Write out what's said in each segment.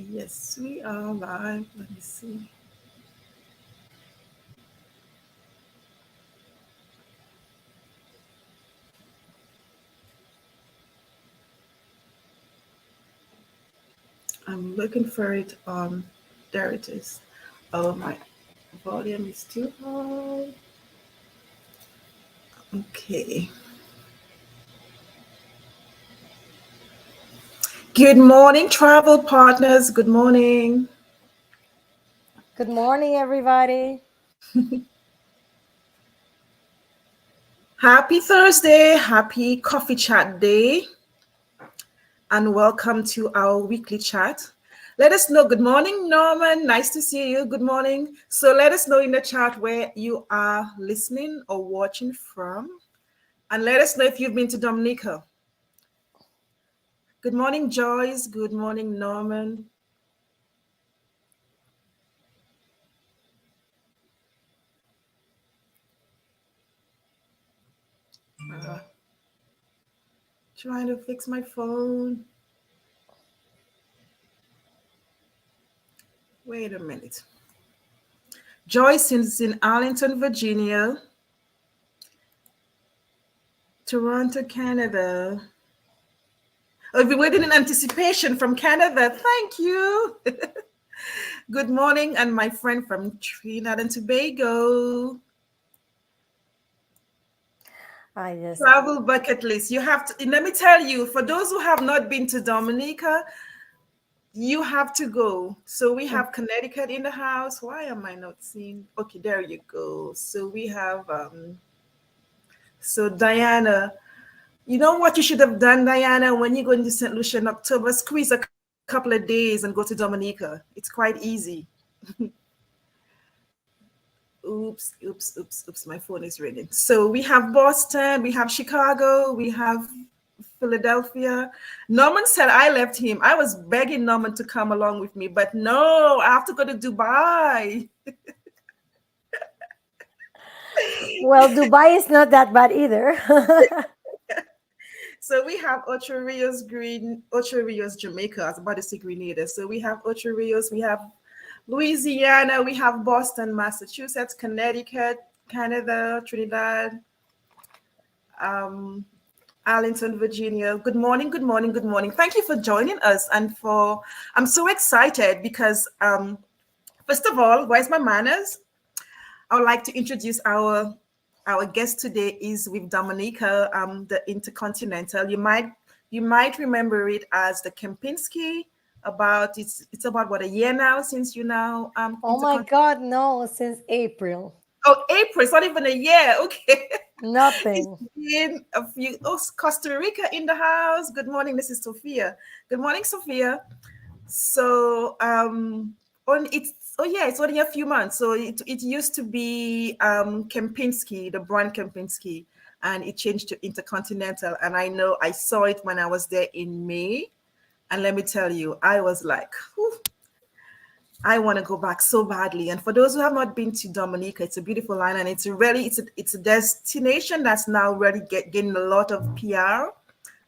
Yes, we are live. Let me see. I'm looking for it. There it is. Oh, my volume is too high. Okay. Good morning, travel partners. Good morning. Good morning, everybody. Happy Thursday. Happy coffee chat day. And welcome to our weekly chat. Let us know. Good morning, Norman. Nice to see you. Good morning. So let us know in the chat where you are listening or watching from. And let us know if you've been to Dominica. Good morning, Joyce. Good morning, Norman. Uh, Trying to fix my phone. Wait a minute. Joyce is in Arlington, Virginia. Toronto, Canada. I've been waiting in anticipation from Canada. Thank you. Good morning, and my friend from Trinidad and Tobago. I just, Travel bucket list. You have to, let me tell you, for those who have not been to Dominica, you have to go. So we have Connecticut in the house. Why am I not seeing? Okay, there you go. So we have, so Diana, you know what you should have done, Diana, when you go into St. Lucia in October? Squeeze a couple of days and go to Dominica. It's quite easy. Oops. My phone is ringing. So we have Boston, we have Chicago, we have Philadelphia. Norman said I left him. I was begging Norman to come along with me, but no, I have to go to Dubai. well, Dubai is not that bad either. So we have Ocho Rios, Jamaica. I was about to say Grenada. So we have Ocho Rios, we have Louisiana, we have Boston, Massachusetts, Connecticut, Canada, Trinidad, um, Arlington, Virginia. Good morning, good morning, good morning. Thank you for joining us. I'm so excited because, first of all, where's my manners? I would like to introduce our guest today is with Dominica, the InterContinental. You might remember it as the Kempinski. It's about what, a year now since you now Oh my Intercontinental. God, no, since April. Oh, April. It's not even a year. Okay. It's Nothing. been a few. Oh, Costa Rica in the house. Good morning. This is Sophia. Good morning, Sophia. So, on it's oh yeah, it's only a few months. So it used to be Kempinski, the brand Kempinski, and it changed to Intercontinental. And I know I saw it when I was there in May, and let me tell you, I was like, whew, I want to go back so badly. And for those who have not been to Dominica, it's a beautiful island. It's a destination that's now really getting a lot of PR.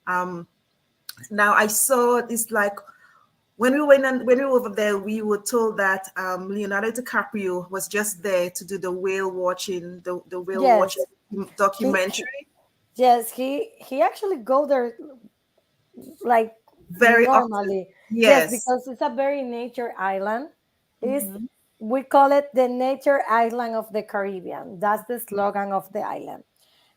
Um, Now I saw this, like, when we were over there, we were told that Leonardo DiCaprio was just there to do the whale watching Yes, he documentary yes, he actually go there like very often. normally. Yes, Yes. because it's a very nature island. Is Mhm. we call it the nature island of the Caribbean. That's the slogan of the island.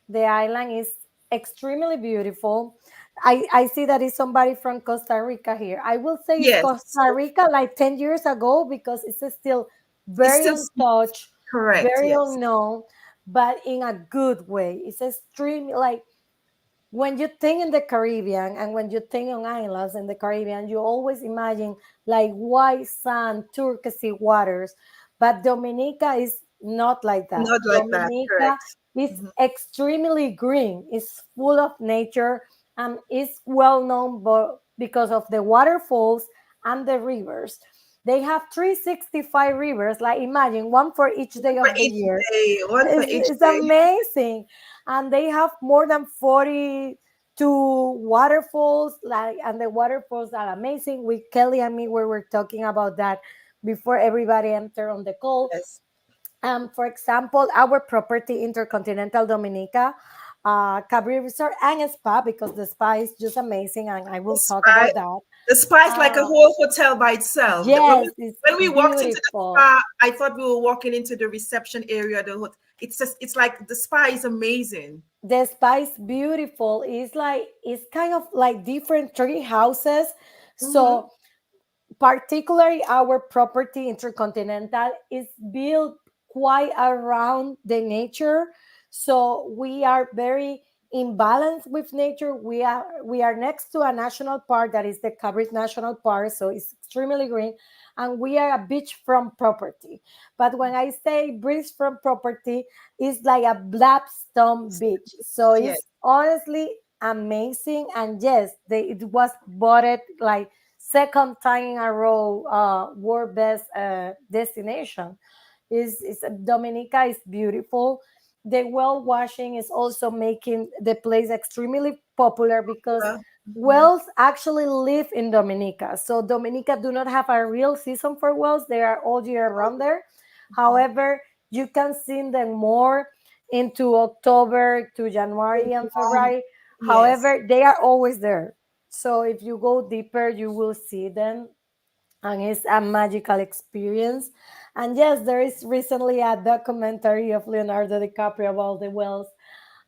The island is extremely beautiful. I see that is somebody from Costa Rica here. I will say it's Yes. Costa Rica like 10 years ago because it's still It's very still untouched, correct. very Yes. unknown, but in a good way. It's extreme, like when you think in the Caribbean and when you think on islands in the Caribbean, you always imagine like white sand, turquoise waters. But Dominica is not like that. Not like that. Dominica Correct. is Mhm. extremely green. It's full of nature and is well known because of the waterfalls and the rivers. They have 365 rivers. Like imagine one for each day For of the each year. day, one for each It's day. amazing. And they have more than 40. to waterfalls, like, and the waterfalls are amazing. With Kelly and me, we were talking about that before everybody entered on the call. Yes. For example, our property, Intercontinental Dominica, Cabri Resort and a spa, because the spa is just amazing, and I The will talk spa, about that. the spa is like a Uh, whole hotel by itself. yes, it's When we walked into the beautiful. spa, I thought we were walking into the reception area. It's just, it's like the spa is amazing. The spa is beautiful. It's kind of like different tree houses. Mm-hmm. So particularly our property Intercontinental is built quite around the nature, so we are very in balance with nature. We are next to a national park, that is the Cabrit National Park, so it's extremely green, and we are a beachfront property. But when I say beachfront property, it's like a blackstone beach, so Yes. it's honestly amazing. And yes, it was voted like second time in a row world best destination. Is Dominica is beautiful. The well washing is also making the place extremely popular, because Mhm. whales actually live in Dominica. So Dominica do not have a real season for whales. They are all year round there. However, you can see them more into October to January and February. Yes. However, they are always there. So if you go deeper, you will see them, and it's a magical experience. And yes, there is recently a documentary of Leonardo DiCaprio about the whales.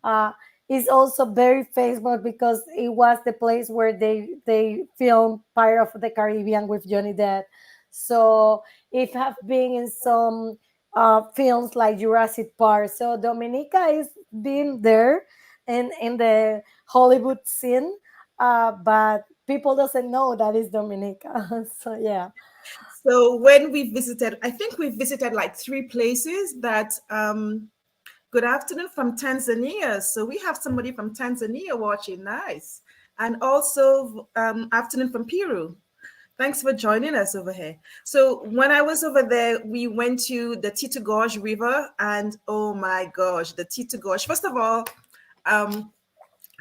uh, is also very famous because it was the place where they filmed Pirate of the Caribbean with Johnny Depp. So it have been in some films like Jurassic Park. So Dominica is being there in the Hollywood scene, but people doesn't know that is Dominica. So yeah. So when we visited, I think we visited like three places that good afternoon from Tanzania. So we have somebody from Tanzania watching. Nice. And also afternoon from Peru. Thanks for joining us over here. So when I was over there, we went to the Tito Gorge River, and oh my gosh, the Tito Gorge. First of all, um,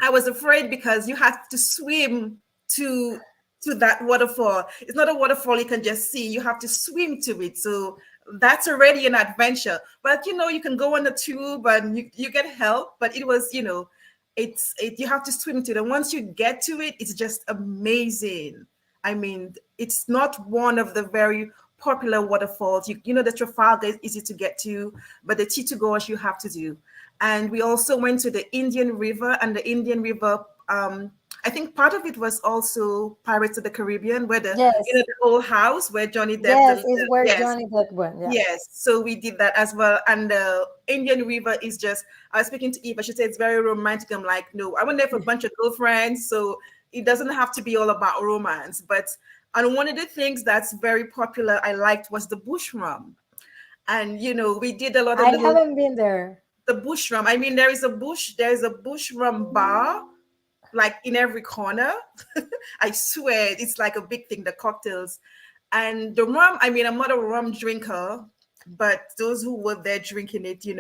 I was afraid because you have to swim to that waterfall. It's not a waterfall you can just see. You have to swim to it. So that's already an adventure. But you can go on the tube and you get help. But it was, you have to swim to it. And once you get to it, it's just amazing. I mean, it's not one of the very popular waterfalls. The Trafalgar is easy to get to, but the Tito Gorge you have to do. And we also went to the Indian River, and the Indian River, I think part of it was also Pirates of the Caribbean, where Yes. the old house where Johnny Depp, Yes, is where yes, Johnny Depp went. Yeah. yes. So we did that as well. And the Indian River is just, I was speaking to Eva, she said it's very romantic. I'm like, no, I went there for a bunch of girlfriends. So it doesn't have to be all about romance. But and one of the things that's very popular I liked was the bush rum. And we did a lot of I little haven't been there. the bush rum. I mean, there's a bush rum bar like in every corner. I swear it's like a big thing, the cocktails. And the rum, I mean, I'm not a rum drinker, but those who were there drinking it, they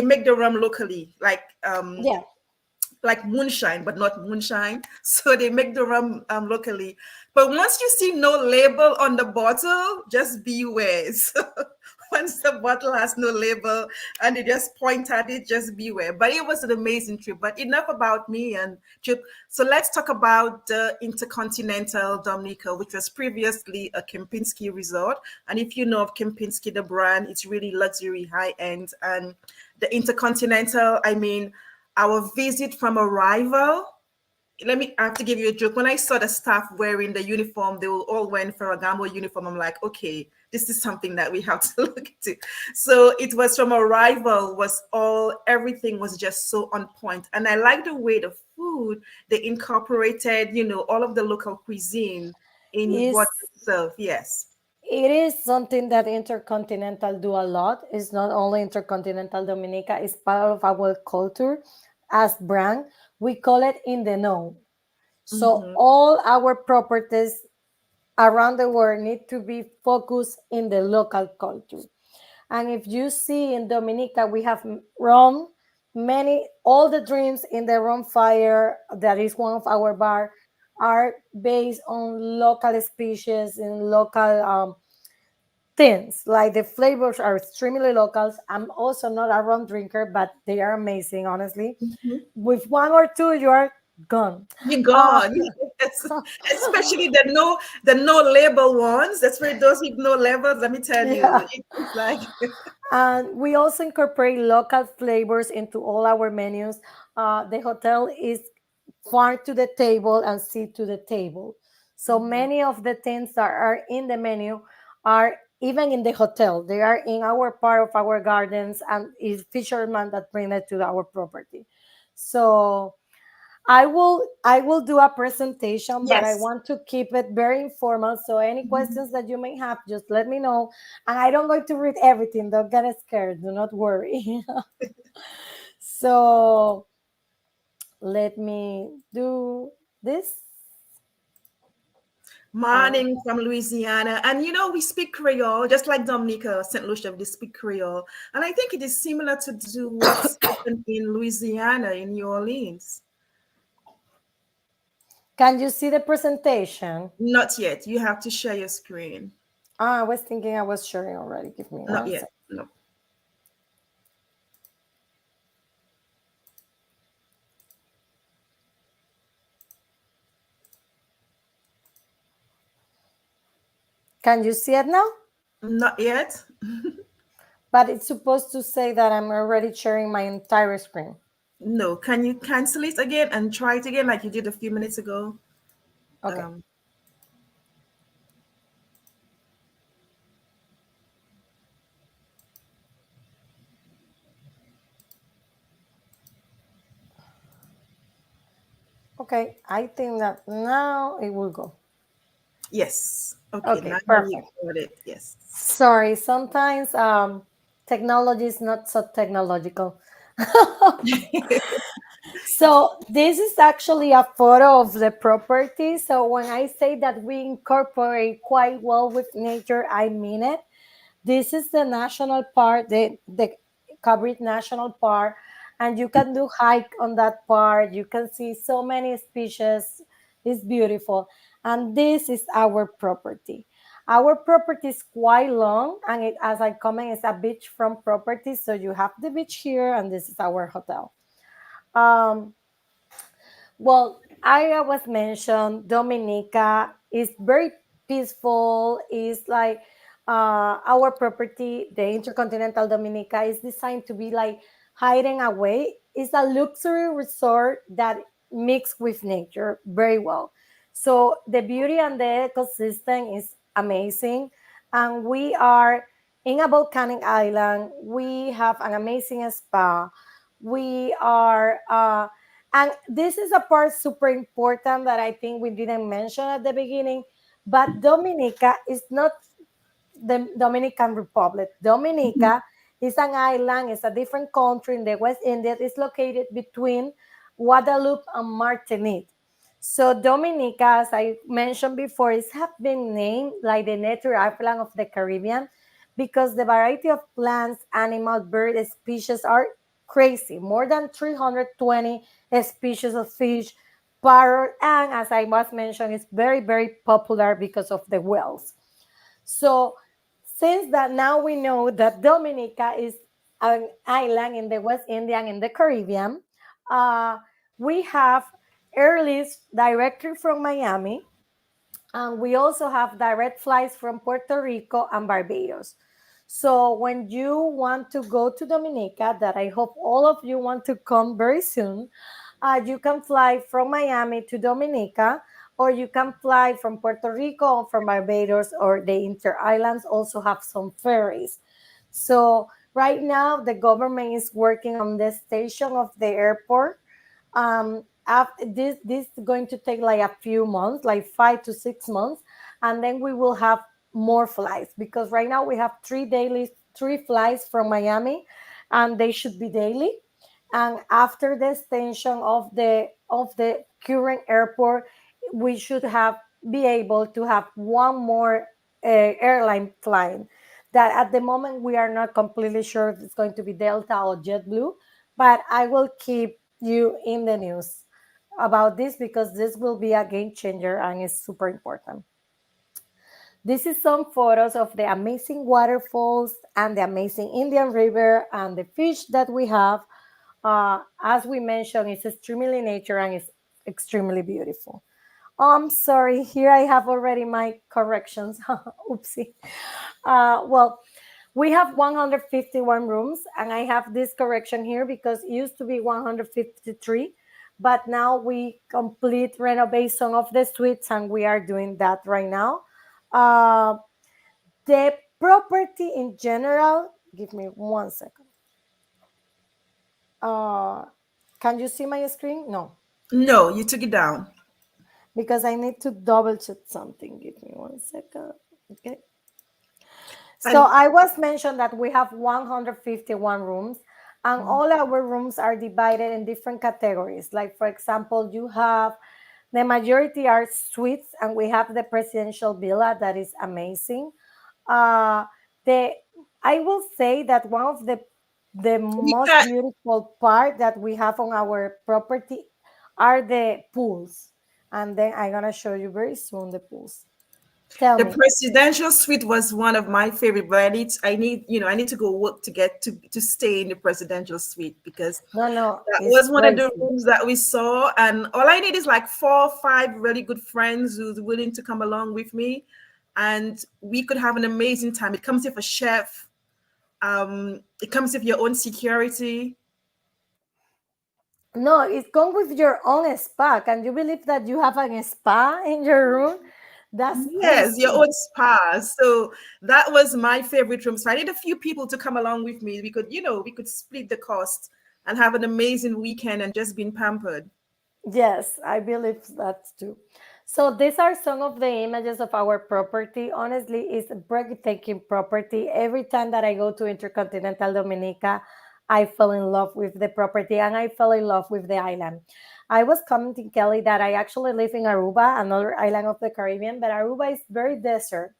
make the rum locally, Yeah. like moonshine, but not moonshine. So they make the rum locally. But once you see no label on the bottle, just beware. So once the bottle has no label and they just point at it, just beware. But it was an amazing trip. But enough about me and trip. So let's talk about the Intercontinental Dominica, which was previously a Kempinski resort. And if you know of Kempinski, the brand, it's really luxury, high end. And the Intercontinental, I mean, our visit from arrival, I have to give you a joke. When I saw the staff wearing the uniform, they were all wearing Ferragamo uniform. I'm like, okay, this is something that we have to look into. So it was from arrival, everything was just so on point. And I like the way the food, they incorporated, all of the local cuisine in Is what they serve. Yes. it is something that Intercontinental do a lot. It's not only Intercontinental Dominica, it's part of our culture as brand. We call it in the know. So Mm-hmm. all our properties around the world need to be focused in the local culture. And if you see in Dominica, we have rum, all the drinks in the Room Fire, that is one of our bar, are based on local species and local things. Like the flavors are extremely locals. I'm also not a rum drinker, but they are amazing, honestly. Mhm. With one or two, you are gone. You're Uh, gone. Yes. Especially the no label ones. That's where those with no labels. Let me tell you, yeah. it's like And we also incorporate local flavors into all our menus. The hotel is farm to the table and sea to the table. So Mhm. many of the things that are in the menu are even in the hotel. They are in our part of our gardens, and it's fishermen that bring it to our property. So I will do a presentation, but I Yes. want to keep it very informal. So any Mhm. questions that you may have, just let me know. And I don't going to read everything. Don't get scared. Do not worry. So let me do this. Uh, Morning from Louisiana. And we speak Creole, just like Dominica, St. Lucia, they speak Creole. And I think it is similar to what's spoken in Louisiana, in New Orleans. can you see the presentation? Not yet. You have to share your screen. Ah, I was thinking I was sharing already. Give me Not one yet. second. No. Can you see it now? Not yet. But it's supposed to say that I'm already sharing my entire screen. No. Can you cancel it again and try it again like you did a few minutes ago? Okay. Um, Okay. I think that now it will go. yes. Okay. Okay, Now you perfect. got it. Yes. Sorry, sometimes technology is not so technological. So this is actually a photo of the property. So when I say that we incorporate quite well with nature, I mean it. This is the national park, the Cabrit National Park, and you can do hike on that park. You can see so many species. It's beautiful, and this is our property. Our property is quite long, and as I comment, it's a beachfront property. So you have the beach here, and this is our hotel. Um, well, I was mentioned Dominica is very peaceful. Is like our property, the InterContinental Dominica, is designed to be like hiding away. It's a luxury resort that mix with nature very well. So the beauty and the ecosystem is amazing, and we are in a volcanic island. We have an amazing spa. We are. And this is a part super important that I think we didn't mention at the beginning. But Dominica is not the Dominican Republic. Dominica is an island, it's a different country in the West Indies. It's located between Guadeloupe and Martinique. So Dominica, as I mentioned before, is have been named like the nature island of the Caribbean because the variety of plants, animal, bird species are crazy. More than 320 species of fish, parrot, and as I was mentioned, it's very, very popular because of the whales. So, since that now we know that Dominica is an island in the West Indian in the Caribbean, uh, we have airlifts directly from Miami, and we also have direct flights from Puerto Rico and Barbados. So when you want to go to Dominica, that I hope all of you want to come very soon, you can fly from Miami to Dominica, or you can fly from Puerto Rico or from Barbados, or the Inter Islands also have some ferries. So right now, the government is working on the station of the airport. After this is going to take like a few months, like 5 to 6 months, and then we will have more flights because right now we have three flights from Miami, and they should be daily. And after the extension of the current airport, we should have be able to have one more airline flying. That at the moment we are not completely sure if it's going to be Delta or JetBlue, but I will keep you in the news about this because this will be a game changer and it's super important. This is some photos of the amazing waterfalls and the amazing Indian River and the fish that we have. As we mentioned, it's extremely nature and it's extremely beautiful. I'm sorry, here I have already my corrections. Oopsie. Well, we have 151 rooms, and I have this correction here because it used to be 153, but now we complete renovation of the suites, and we are doing that right now. Uh, the property in general, give me 1 second. Uh, can you see my screen? No, No, you took it down. because I need to double check something. Give me 1 second. Okay. So And I was mentioned that we have 151 rooms, and all our rooms are divided in different categories. Like, for example, you have the majority are suites, and we have the presidential villa that is amazing. Uh, the I will say that one of the we most got beautiful part that we have on our property are the pools, and then I'm gonna show you very soon the pools. Tell the me. presidential suite was one of my favorite, but I need to go work to get to stay in the presidential suite because No, no, that it's was one of the crazy. rooms that we saw. And all I need is like 4 or 5 really good friends who's willing to come along with me, and we could have an amazing time. It comes with a chef. It comes with your own security. No, it comes with your own spa. Can you believe that you have a spa in your room? That's Yes, your crazy. own spa. So that was my favorite room. So I need a few people to come along with me. We could split the cost and have an amazing weekend and just being pampered. Yes, I believe that too. So these are some of the images of our property. Honestly, it's a breathtaking property. Every time that I go to Intercontinental Dominica, I fell in love with the property and I fell in love with the island. I was commenting, Kelly, that I actually live in Aruba, another island of the Caribbean, but Aruba is very desert.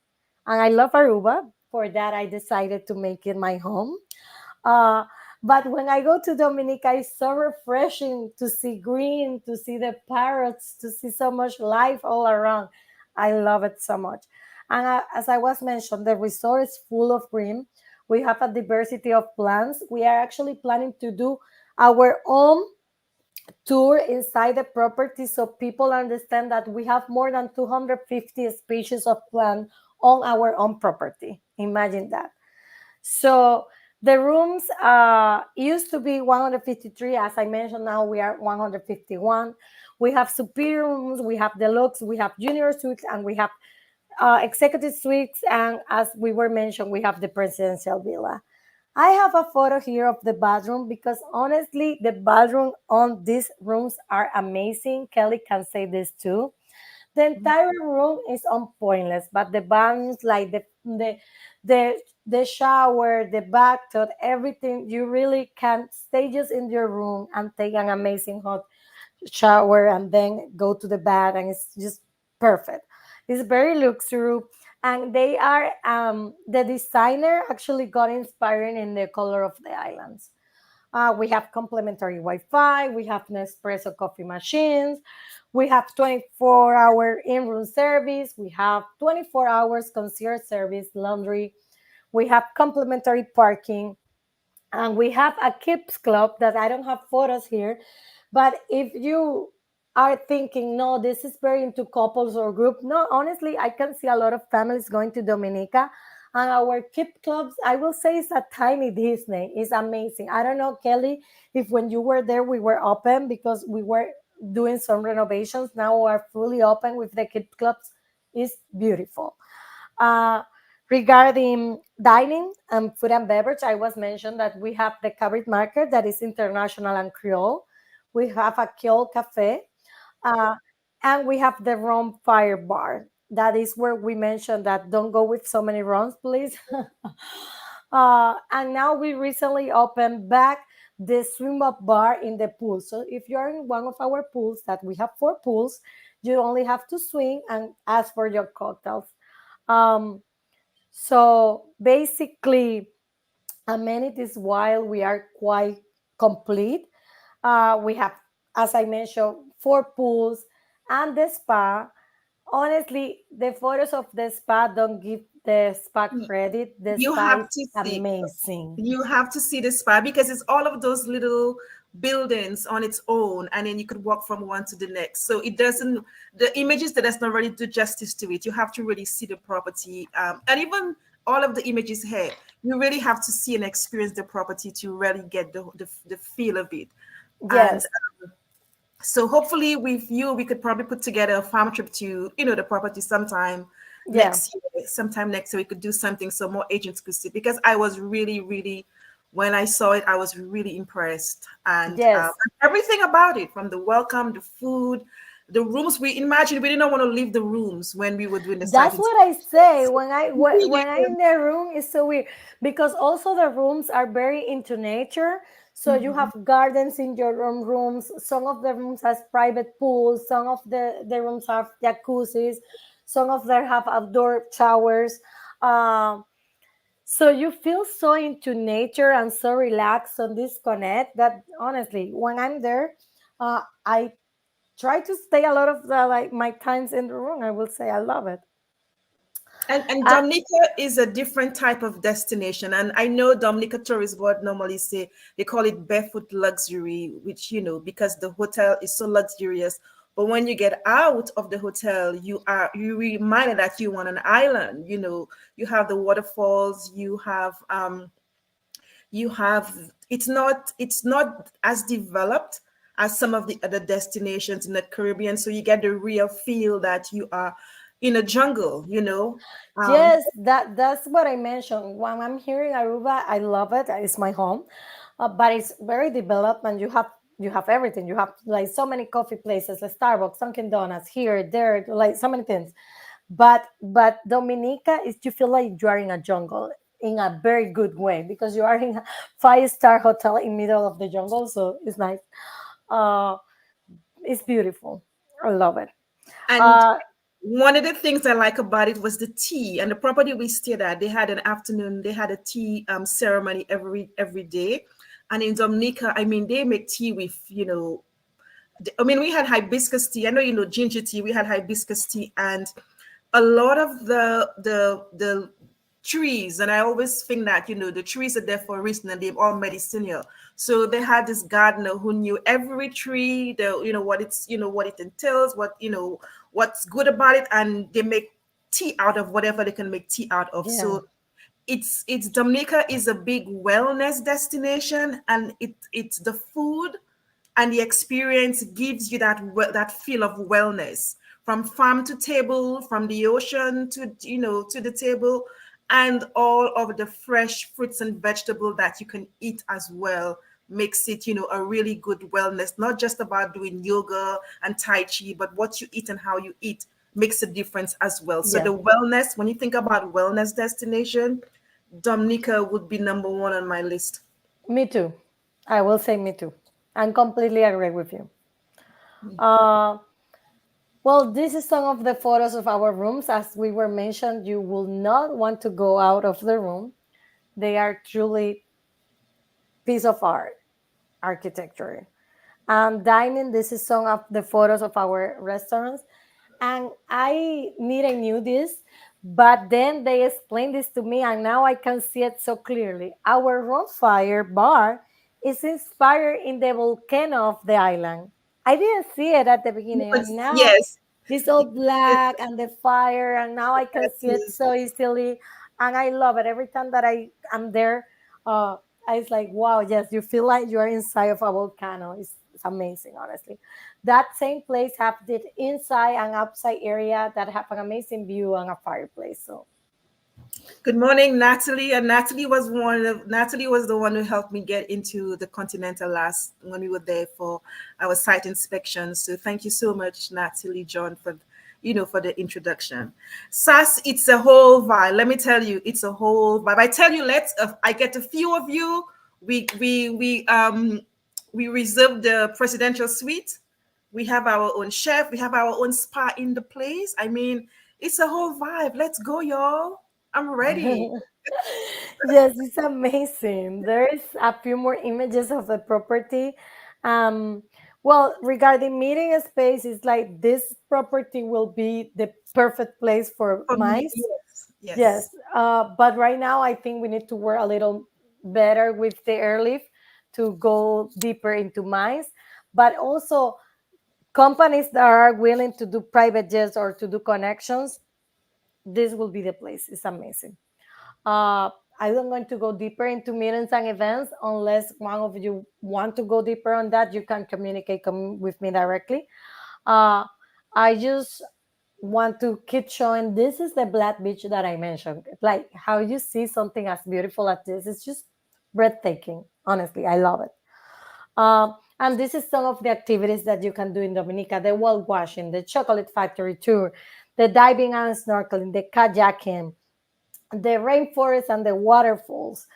And I love Aruba. For that, I decided to make it my home. Uh, but when I go to Dominica, it's so refreshing to see green, to see the parrots, to see so much life all around. I love it so much. And as I was mentioned, the resort is full of green. We have a diversity of plants. We are actually planning to do our own tour inside the property so people understand that we have more than 250 species of plant on our own property. Imagine that. So the rooms used to be 153. As I mentioned, now we are 151. We have superior rooms, we have deluxe, we have junior suites, and we have executive suites. And as we were mentioned, we have the presidential villa. I have a photo here of the bathroom because honestly, the bathroom on these rooms are amazing. Kelly can say this too. The entire room is on pointless, but the bathrooms, like the the shower, the bathtub, everything, you really can stay just in your room and take an amazing hot shower and then go to the bath, and it's just perfect. It's very luxury, and they are the designer actually got inspired in the color of the islands. We have complimentary Wi-Fi. We have Nespresso coffee machines. We have 24-hour in-room service. We have 24 hours concierge service, laundry. We have complimentary parking, and we have a kids club that I don't have photos here. But if you are thinking, no, this is very into couples or group, no, honestly, I can see a lot of families going to Dominica. And our kid clubs, I will say, it's a tiny Disney. It's amazing. I don't know, Kelly, if when you were there, we were open because we were doing some renovations. Now we're fully open with the kid clubs. It's beautiful. Uh, Regarding dining and food and beverage, I was mentioned that we have the Cabrit Market that is international and Creole. We have a Creole cafe, uh, and we have the Rum Fire Bar. That is where we mentioned that don't go with so many rums, please. And now we recently opened back the swim up bar in the pool. So if you're in one of our pools, that we have 4 pools, you only have to swim and ask for your cocktails. Um, so basically, amenities while we are quite complete. We have, as I mentioned, 4 pools and the spa. Honestly, the photos of the spa don't give the spa credit. The You spa is have to see. amazing. You have to see the spa because it's all of those little buildings on its own, and then you could walk from one to the next. So it doesn't, the images that does not really do justice to it. You have to really see the property, and even all of the images here. You really have to see and experience the property to really get the feel of it. And Yes, so hopefully with you, we could probably put together a farm trip to, the property yeah, sometime next year we could do something so more agents could see, because I was really, really, when I saw it, I was really impressed. And yes. everything about it, from the welcome, the food, the rooms, we imagine we didn't want to leave the rooms when we were doing the site That's what I inspection. say when I Really when I'm in the room. It's so weird because also the rooms are very into nature. So you Mhm. have gardens in your own rooms. Some of the rooms has private pools. Some of the rooms have jacuzzis. Some of them have outdoor showers. Um, so you feel so into nature and so relaxed and disconnect that honestly, when I'm there, I try to stay a lot of the like my times in the room. I will say I love it. And Uh, Dominica is a different type of destination. And I know Dominica Tourist Board normally say they call it barefoot luxury, which, because the hotel is so luxurious. But when you get out of the hotel, you reminded that you on an island. You have the waterfalls, you have it's not as developed as some of the other destinations in the Caribbean. So you get the real feel that you are in a jungle. um Yes, that's what I mentioned. When I'm here in Aruba, I love it. It's my home, but it's very developed, and you have everything. You have like so many coffee places, like Starbucks, Dunkin' Donuts, here, there, like so many things. But Dominica is you feel like you are in a jungle in a very good way because you are in a 5-star hotel in middle of the jungle, so it's nice. Uh, it's beautiful. I love it. and Uh, one of the things I like about it was the tea. And the property we stayed at, they had a tea ceremony every day. And in Dominica, I mean, they make tea with, I mean, we had hibiscus tea. I know, ginger tea. We had hibiscus tea, and a lot of the trees, and I always think that, the trees are there for a reason, and they're all medicinal. So they had this gardener who knew every tree, what it entails, what's good about it, and they make tea out of whatever they can make tea out of. yeah, So it's Dominica is a big wellness destination, and it's the food and the experience gives you that feel of wellness, from farm to table, from the ocean to the table, and all of the fresh fruits and vegetables that you can eat as well makes it, a really good wellness. Not just about doing yoga and tai chi, but what you eat and how you eat makes a difference as well. So yeah. the wellness, when you think about wellness destination, Dominica would be number one on my list. Me too. I will say me too. I'm completely agree with you. Uh, well, this is some of the photos of our rooms. As we were mentioned, you will not want to go out of the room. They are truly piece of art, architecture. Dining, this is some of the photos of our restaurants. And I knew this, but then they explained this to me, and now I can see it so clearly. Our Ronfire bar is inspired in the volcano of the island. I didn't see it at the beginning, and Yes, now yes, it's all yes, black and the fire, and now I can see it yes. so easily, and I love it. Every time that I am there, uh, it's like wow, yes, you feel like you are inside of a volcano. It's amazing, honestly. That same place have the inside and outside area that have an amazing view and a fireplace. So Good morning, Natalie. And Natalie was the one who helped me get into the Continental last when we were there for our site inspection. So thank you so much, Natalie John, for the introduction. SAS, it's a whole vibe. Let me tell you, it's a whole vibe. I tell you, I get a few of you. We reserve the presidential suite. We have our own chef. We have our own spa in the place. I mean, it's a whole vibe. Let's go, y'all. I'm ready. Yes, it's amazing. There's a few more images of the property. Um, well, regarding meeting space, it's like this property will be the perfect place for For me, mice. yes. Yes, Yes. but right now I think we need to work a little better with the airlift to go deeper into mice, but also companies that are willing to do private jets or to do connections. This will be the place. It's amazing. Uh, I'm not going to go deeper into meetings and events unless one of you want to go deeper on that. You can communicate with me directly. Uh, I just want to keep showing this is the black beach that I mentioned. Like how you see something as beautiful as this, it's just breathtaking. Honestly, I love it. And this is some of the activities that you can do in Dominica: the wall washing, the chocolate factory tour, the diving and snorkeling, the kayaking, the rainforest and the waterfalls,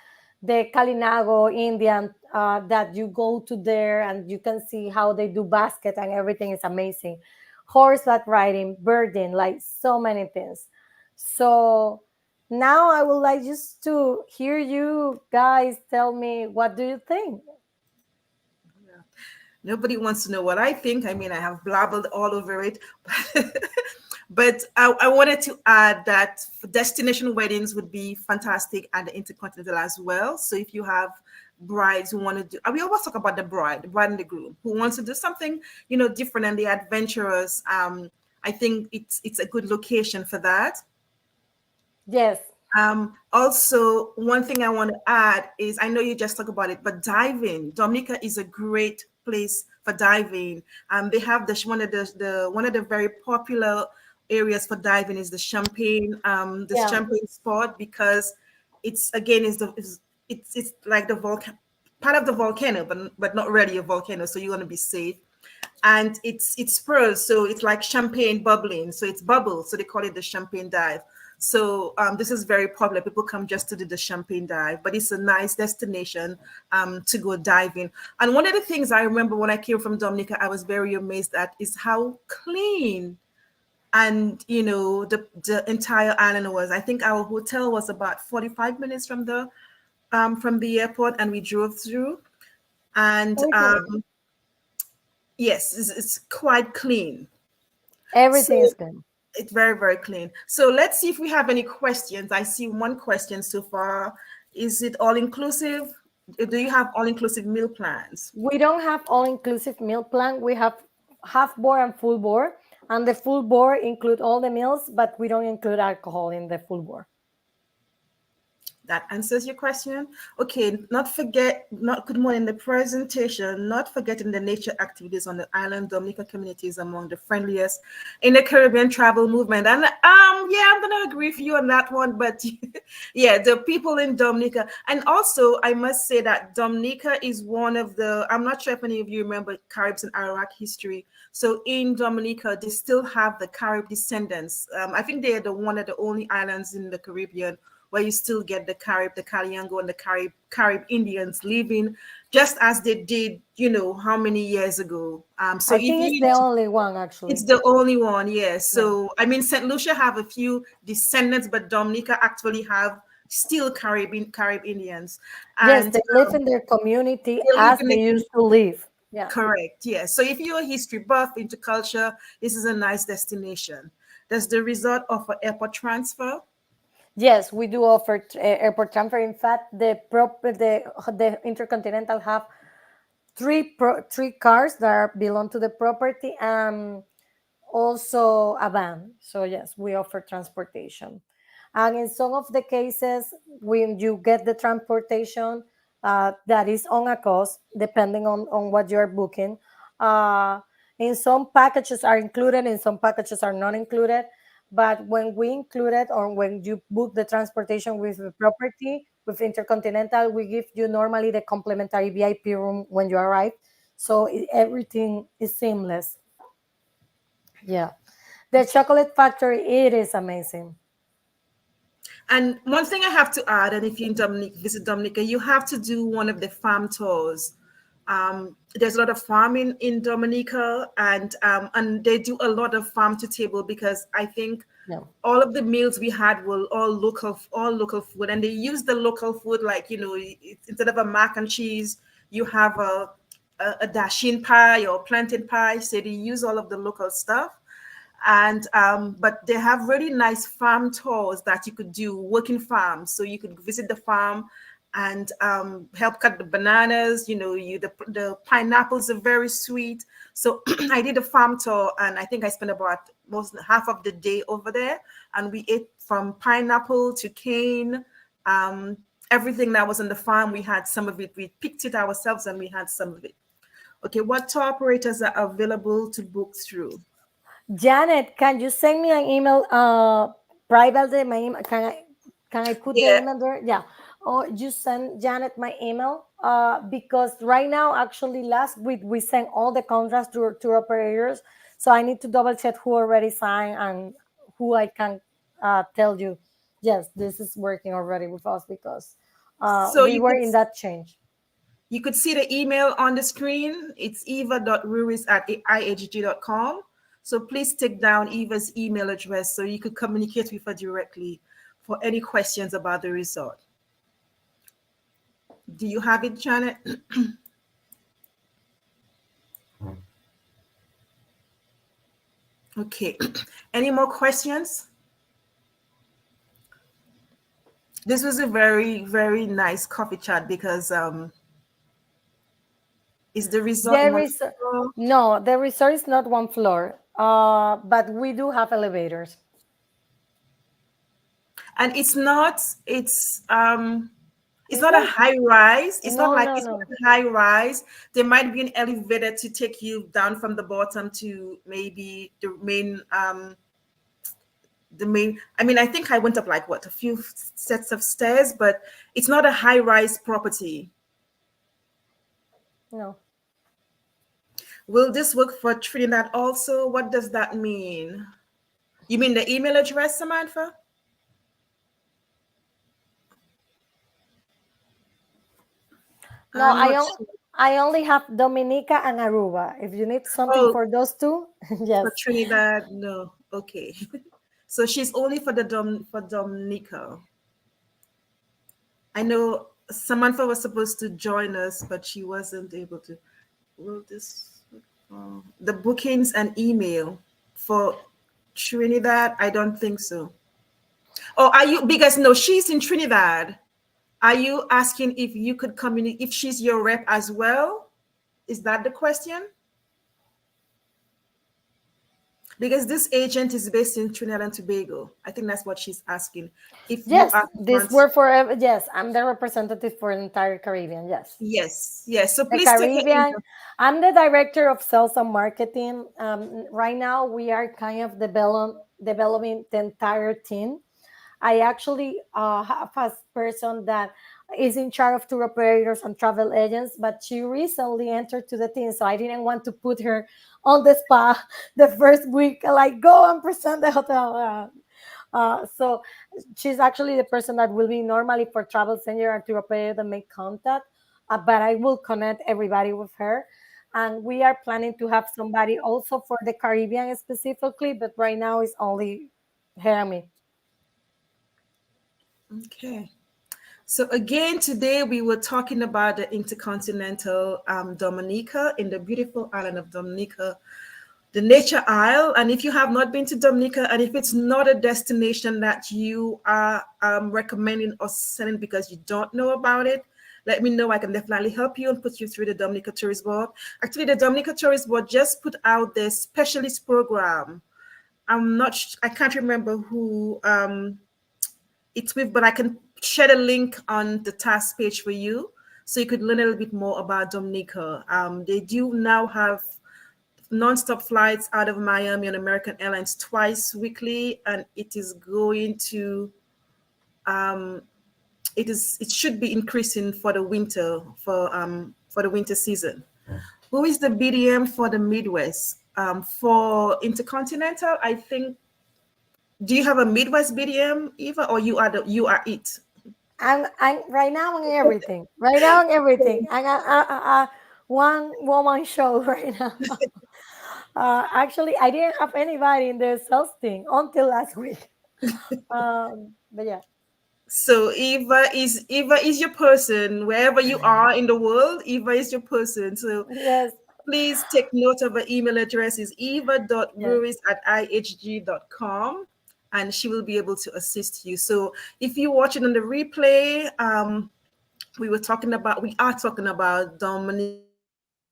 the Kalinago Indian that you go to there and you can see how they do basket and everything is amazing. Horseback riding, birding, like so many things. So now I would like just to hear you guys tell me, what do you think? Nobody wants to know what I think. I mean, I have blabbled all over it. But I wanted to add that destination weddings would be fantastic at the Intercontinental as well. So if you have brides who want to do, we always talk about the bride and the groom who wants to do something, different and the adventurous. I think it's a good location for that. Yes, Also, one thing I want to add is I know you just talked about it, but diving. Dominica is a great place for diving. They have one of the very popular areas for diving is the yeah. Champagne spot because it's again it's like the volcano part of the volcano, but not really a volcano, so you want to be safe. And it's spurs, so it's like champagne bubbling, so it's bubbles, so they call it the champagne dive. So this is very popular. People come just to do the champagne dive, but it's a nice destination to go diving. And one of the things I remember when I came from Dominica, I was very amazed at is how clean and the entire island was. I think our hotel was about 45 minutes from the airport, and we drove through. And Okay. yes, it's quite clean. Everything So is good. it's very, very clean. So let's see if we have any questions. I see one question so far. Is it all inclusive? Do you have all inclusive meal plans? We don't have all inclusive meal plan. We have half board and full board. And the full board include all the meals, but we don't include alcohol in the full board. That answers your question. Okay, not good morning. The presentation, not forgetting the nature activities on the island. Dominica community is among the friendliest in the Caribbean travel movement. And yeah, I'm gonna agree with you on that one. But yeah, the people in Dominica, and also I must say that Dominica is one of the. I'm not sure if any of you remember Caribs and Iraq history. So in Dominica, they still have the Carib descendants. I think they are the one of the only islands in the Caribbean where you still get the Carib, the Caliango, and the Carib Indians living just as they did, how many years ago. So I if think it's you, the only one it's actually. the only one, yes. Yeah. So I mean, Saint Lucia have a few descendants, but Dominica actually have still Carib Indians, Yes, and they live in their community they live as in they the used to live. Yeah. correct, yes. So if you're a history buff into culture, this is a nice destination. Does the resort offer airport transfer? Yes, we do offer airport transfer. In fact, the Intercontinental have three cars that belong to the property, and also a van. So yes, we offer transportation. And in some of the cases, when you get the transportation, that is on a cost, depending on what you're booking. Uh, in some packages are included, in some packages are not included. But when we include it, or when you book the transportation with the property, with Intercontinental, we give you normally the complimentary VIP room when you arrive. So everything is seamless. Yeah. The chocolate factory, it is amazing. And one thing I have to add, and if you in visit Dominica, you have to do one of the farm tours. There's a lot of farming in Dominica, and they do a lot of farm to table, because I think No. all of the meals we had were all local food, and they use the local food, like, instead of a mac and cheese, you have a dasheen pie or plantain pie. So they use all of the local stuff. And but they have really nice farm tours that you could do, working farms, so you could visit the farm and help cut the bananas. The pineapples are very sweet. So I did a farm tour, and I think I spent about most half of the day over there, and we ate from pineapple to cane. um, Everything that was on the farm, we had some of it. We picked it ourselves, and we had some of it. Okay, what tour operators are available to book through? Janet, can you send me an email privately? My email, can I put the Yeah. email there? Yeah. Or you send Janet my email because right now, actually, last week we sent all the contracts to tour operators. So I need to double check who already signed and who I can tell you. Yes, this is working already with us because So we were in that change. you could see the email on the screen. It's eva.ruiz@ihg.com. So please take down Eva's email address so you could communicate with her directly for any questions about the resort. Do you have it, Janet? Okay. Any more questions? This was a very, very nice coffee chat, because is the resort There one is floor? no, the resort is not one floor, but we do have elevators. And it's It's not a like high rise. no, no, It's not no, a high rise. There might be an elevator to take you down from the bottom to maybe the main. I mean, I think I went up like what, a few sets of stairs, but it's not a high rise property. no. Will this work for Trinidad also? What does that mean? You mean the email address, Samantha? No, I'm not sure. I only have Dominica and Aruba. If you need something Oh, for those two, for yes. Trinidad, no. Okay. So she's only for for Dominica. I know Samantha was supposed to join us, but she wasn't able to. Will this the bookings and email for Trinidad? I don't think so. Oh, are you, because no, she's in Trinidad. Are you asking if you could communicate, if she's your rep as well? Is that the question? Because this agent is based in Trinidad and Tobago. I think that's what she's asking. If you Yes, are this were for yes, I'm the representative for the entire Caribbean. Yes. yes, yes. So The please take her Caribbean. email. I'm the director of sales and marketing. Right now, we are kind of developing the entire team. I actually have a person that is in charge of tour operators and travel agents, but she recently entered to the team, so I didn't want to put her on the spot the first week, like go and present the hotel. So she's actually the person that will be normally for travel center and tour operator that make contact, but I will connect everybody with her. And we are planning to have somebody also for the Caribbean specifically, but right now it's only her and me. Okay. So again, today we were talking about the Intercontinental Dominica, in the beautiful island of Dominica, the Nature Isle. And if you have not been to Dominica, and if it's not a destination that you are recommending or sending because you don't know about it, let me know. I can definitely help you and put you through the Dominica Tourist Board. Actually, the Dominica Tourist Board just put out their specialist program. I can't remember who it's with, but I can share the link on the task page for you so you could learn a little bit more about Dominica. They do now have non-stop flights out of Miami on American Airlines twice weekly, and it is going to it should be increasing for the winter season. Who is the BDM for the Midwest? For Intercontinental, I think. Do you have a Midwest BDM, Eva, or you are it? I'm right now on everything. Right now on everything. one woman show right now. Actually, I didn't have anybody in the sales team until last week. But yeah, So Eva is your person wherever you are in the world. Eva is your person. So yes, please take note of her email address is yes, eva.ruiz@ihg.com, and she will be able to assist you. So if you're watching on the replay, we are talking about Dominique,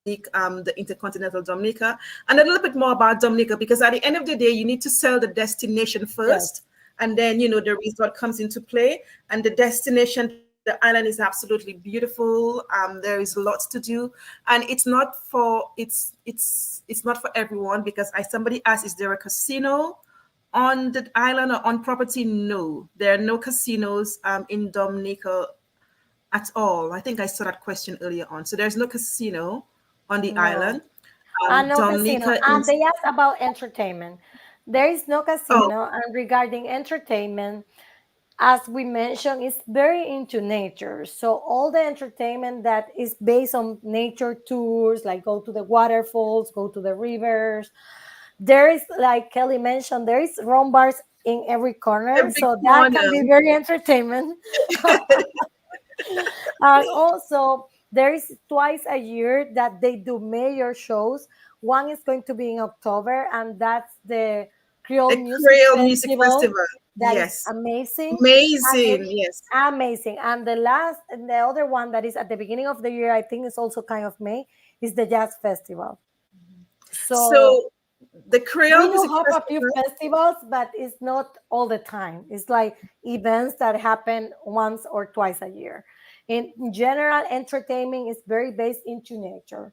the Intercontinental Dominica, and a little bit more about Dominica, because at the end of the day, you need to sell the destination first, yes, and then the resort comes into play. And the destination, the island is absolutely beautiful. There is lots to do, and it's not for everyone, because I somebody asked, is there a casino on the island or on property? No, there are no casinos in Dominica at all. I think I saw that question earlier on. So there's no casino on the no. island. No casino. Dominica And is, they asked about entertainment. There is no oh, casino. And regarding entertainment, as we mentioned, it's very into nature. So all the entertainment that is based on nature tours, like go to the waterfalls, go to the rivers. There is, like Kelly mentioned, there is rum bars in every corner. every So that can corner. be very entertainment. And also, there is twice a year that they do major shows. One is going to be in October, and that's the Creole The Music Creole Music Festival. Festival. That is Yes. amazing. And Amazing. it's Yes. amazing. And the other one that is at the beginning of the year, I think is also kind of May, is the Jazz Festival. So So the we Creole do Music have a few Festival, festivals, but it's not all the time. It's like events that happen once or twice a year. In general, entertainment is very based into nature.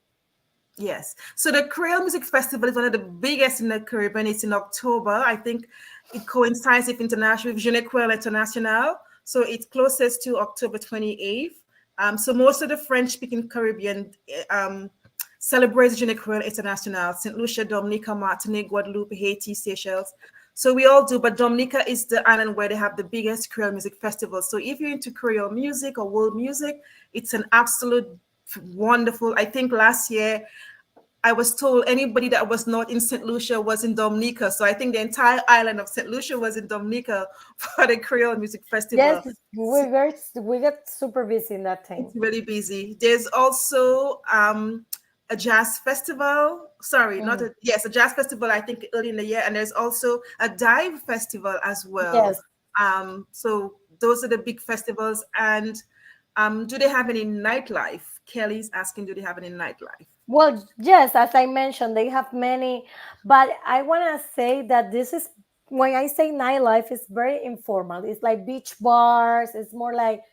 yes. So the Creole Music Festival is one of the biggest in the Caribbean. It's in October. I think it coincides with Journée Creole International. So it's closest to October 28th. So most of the French-speaking Caribbean celebrates Journée Creole International, St. Lucia, Dominica, Martinique, Guadeloupe, Haiti, Seychelles. So we all do, but Dominica is the island where they have the biggest Creole music festival. So if you're into Creole music or world music, it's an absolute wonderful. I think last year I was told anybody that was not in St. Lucia was in Dominica. So I think the entire island of St. Lucia was in Dominica for the Creole Music Yes, Festival. we get super busy in that It's time. really busy. There's also a jazz festival. Sorry, not Mhm. a yes, a jazz festival. I think early in the year, and there's also a dive festival as well. Yes. So those are the big festivals. And do they have any nightlife? Kelly's asking, do they have any nightlife? Well, yes, as I mentioned, they have many, but I want to say that this is when I say nightlife, it's very informal. It's like beach bars. It's more like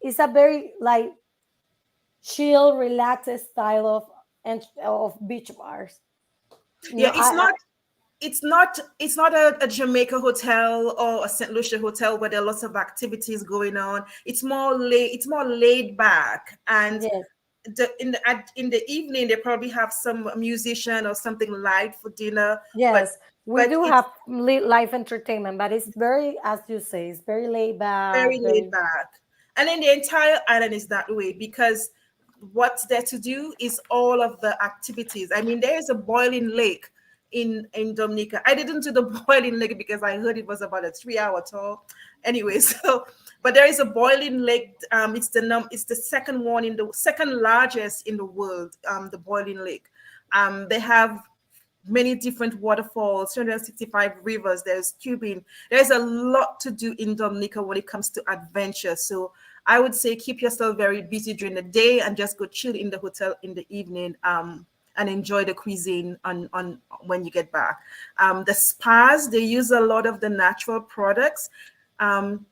it's a very like chill, relaxed style of beach bars. No, Yeah, it's not a Jamaica hotel or a St. Lucia hotel where there are lots of activities going on. It's more laid back, and yes, in the evening they probably have some musician or something light for dinner, but yes, we but do it's have live entertainment, but it's very, as you say, it's very laid very back. laid Very back. And then the entire island is that way because what's there to do is all of the activities. I mean, there is a boiling lake in Dominica. I didn't do the boiling lake because I heard it was about a 3 hour tour. Anyway, so but there is a boiling lake. It's the second largest in the world. The boiling lake. They have many different waterfalls, 265 rivers, there's tubing. There's a lot to do in Dominica when it comes to adventure. So I would say keep yourself very busy during the day and just go chill in the hotel in the evening, and enjoy the cuisine on when you get back. The spas, they use a lot of the natural products um,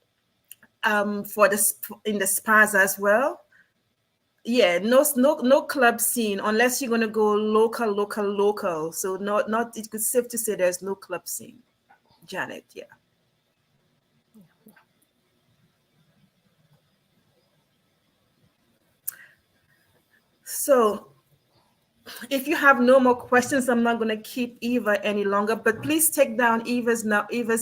in the spas as well. Yeah, no club scene unless you're gonna go local. So not it's safe to say there's no club scene, Janet. Yeah. So if you have no more questions, I'm not gonna keep Eva any longer. But please take down Eva's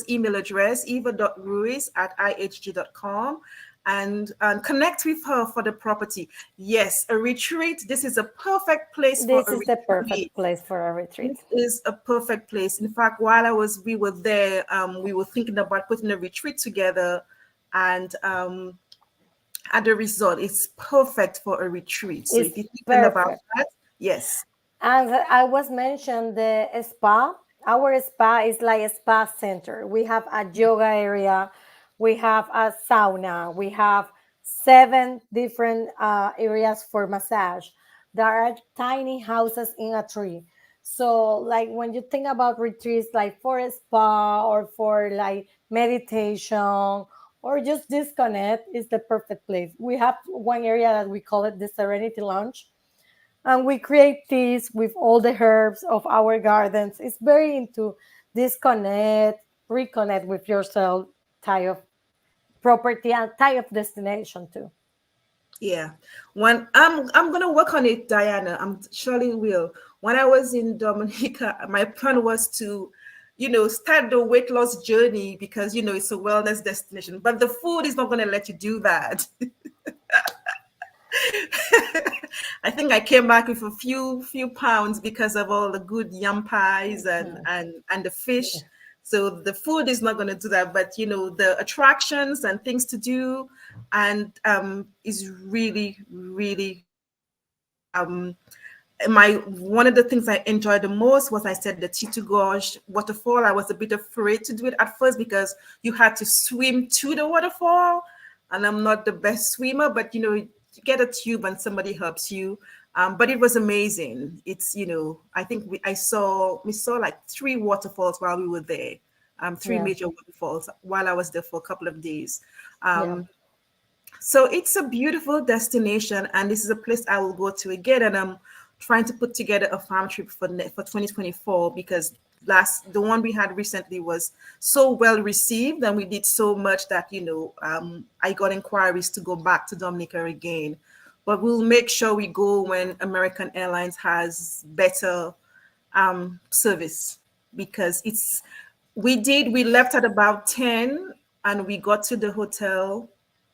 email address, eva.ruiz@ihg.com. and connect with her for the property. Yes, a retreat. This is a perfect place for This a is the perfect retreat. place for a This retreat. is a perfect place. In fact, while we were there, we were thinking about putting a retreat together, and at the resort, it's perfect for a retreat. So It's if you're thinking about perfect. that, yes, As I was mentioned, the spa, our spa is like a spa center. We have a yoga area, we have a sauna, we have seven different areas for massage. There are tiny houses in a tree. So, like when you think about retreats, like for a spa or for like meditation or just disconnect, is the perfect place. We have one area that we call it the Serenity Lounge, and we create teas with all the herbs of our gardens. It's very into disconnect, reconnect with yourself type of property and type of destination too. yeah. When I'm gonna work on it, Diana. I'm surely will. When I was in Dominica, my plan was to, start the weight loss journey because it's a wellness destination. But the food is not gonna let you do that. I think I came back with a few pounds because of all the good yam pies and the fish. So the food is not going to do that, but the attractions and things to do, and is really really great. My one of the things I enjoyed the most was, I said, the Titu Gorge waterfall. I was a bit afraid to do it at first because you had to swim to the waterfall, and I'm not the best swimmer, but you get a tube and somebody helps you. But it was amazing. It's I think we saw like three waterfalls while we were there, three Yeah, major waterfalls while I was there for a couple of days. yeah, So it's a beautiful destination, and this is a place I will go to again. And I'm trying to put together a farm trip for 2024, because the one we had recently was so well received, and we did so much that I got inquiries to go back to Dominica again. But we'll make sure we go when American Airlines has better service, because we left at about 10, and we got to the hotel.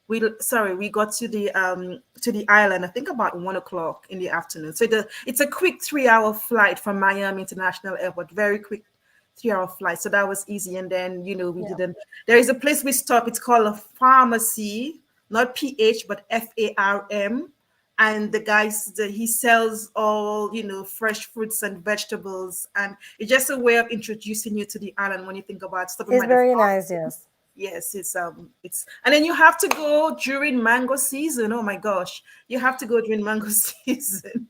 We got to the island, I think about 1 o'clock in the afternoon. So it's a quick 3 hour flight from Miami International Airport, very quick 3 hour flight. So that was easy. And then we yeah. didn't there is a place we stopped. It's called a pharmacy, not PH but FARM. And the he sells all fresh fruits and vegetables, and it's just a way of introducing you to the island when you think about stopping It's by the very farm. nice. Yes, Yes, it's and then you have to go during mango season. Oh my gosh, you have to go during mango season.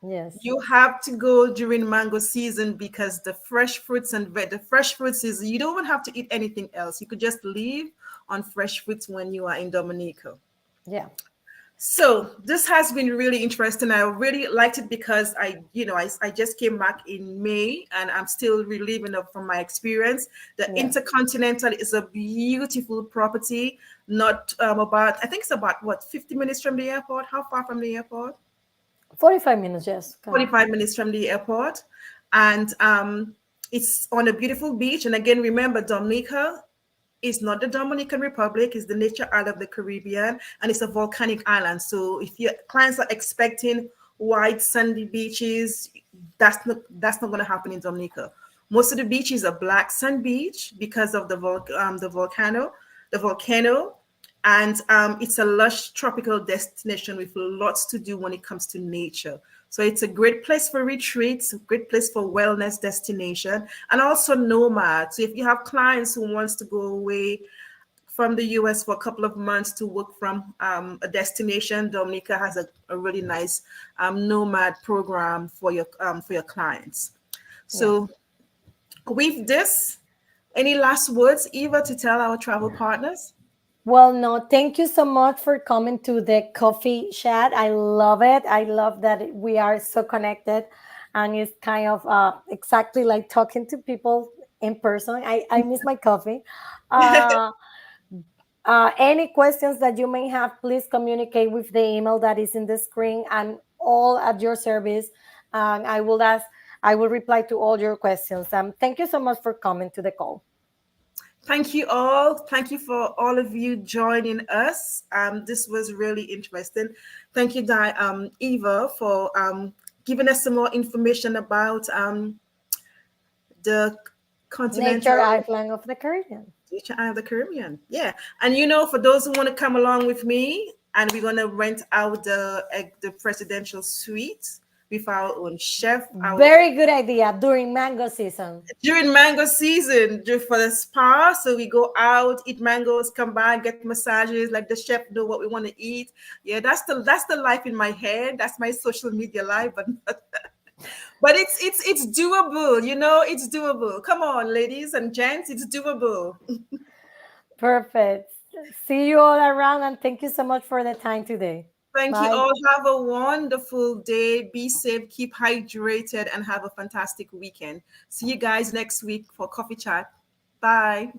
yes, You have to go during mango season, because the fresh fruits is, you don't even have to eat anything else. You could just live on fresh fruits when you are in Dominica. yeah, So this has been really interesting. I really liked it because I just came back in May, and I'm still reliving it from my experience. The yeah. Intercontinental is a beautiful property. Not about I think it's about what, 50 minutes from the airport. How far from the airport? 45 minutes. Yes, okay. 45 minutes from the airport. And it's on a beautiful beach. And again, remember, Dominica is not the Dominican Republic, it's the nature island of the Caribbean, and it's a volcanic island. So if your clients are expecting white sandy beaches, that's not going to happen in Dominica. Most of the beaches are black sand beach because of the volcano, and it's a lush tropical destination with lots to do when it comes to nature. So it's a great place for retreats, a great place for wellness destination, and also nomad. So if you have clients who wants to go away from the US for a couple of months to work from a destination, Dominica has a really nice nomad program for your clients. Yeah. So with this, any last words, Eva, to tell our travel partners? Well, no, thank you so much for coming to the coffee chat. I love it. I love that we are so connected, and it's kind of exactly like talking to people in person. I miss my coffee. Uh, any questions that you may have, please communicate with the email that is in the screen, and all at your service. And I will reply to all your questions. Thank you so much for coming to the call. Thank you all. Thank you for all of you joining us. This was really interesting. Thank you, Eva, for giving us some more information about the Nature continental island of the Caribbean. Future Eye of the Caribbean. Yeah. And for those who want to come along with me, and we're gonna rent out the presidential suite with our own chef, our Very good idea during mango season. during mango season, for the spa. So we go out, eat mangoes, come back, get massages, like the chef know what we want to eat. Yeah, that's the life in my head. That's my social media life, but but it's doable, it's doable. Come on, ladies and gents, it's doable. Perfect. See you all around and thank you so much for the time today. Thank you Bye. all. Have a wonderful day. Be safe, keep hydrated, and have a fantastic weekend. See you guys next week for Coffee Chat. Bye.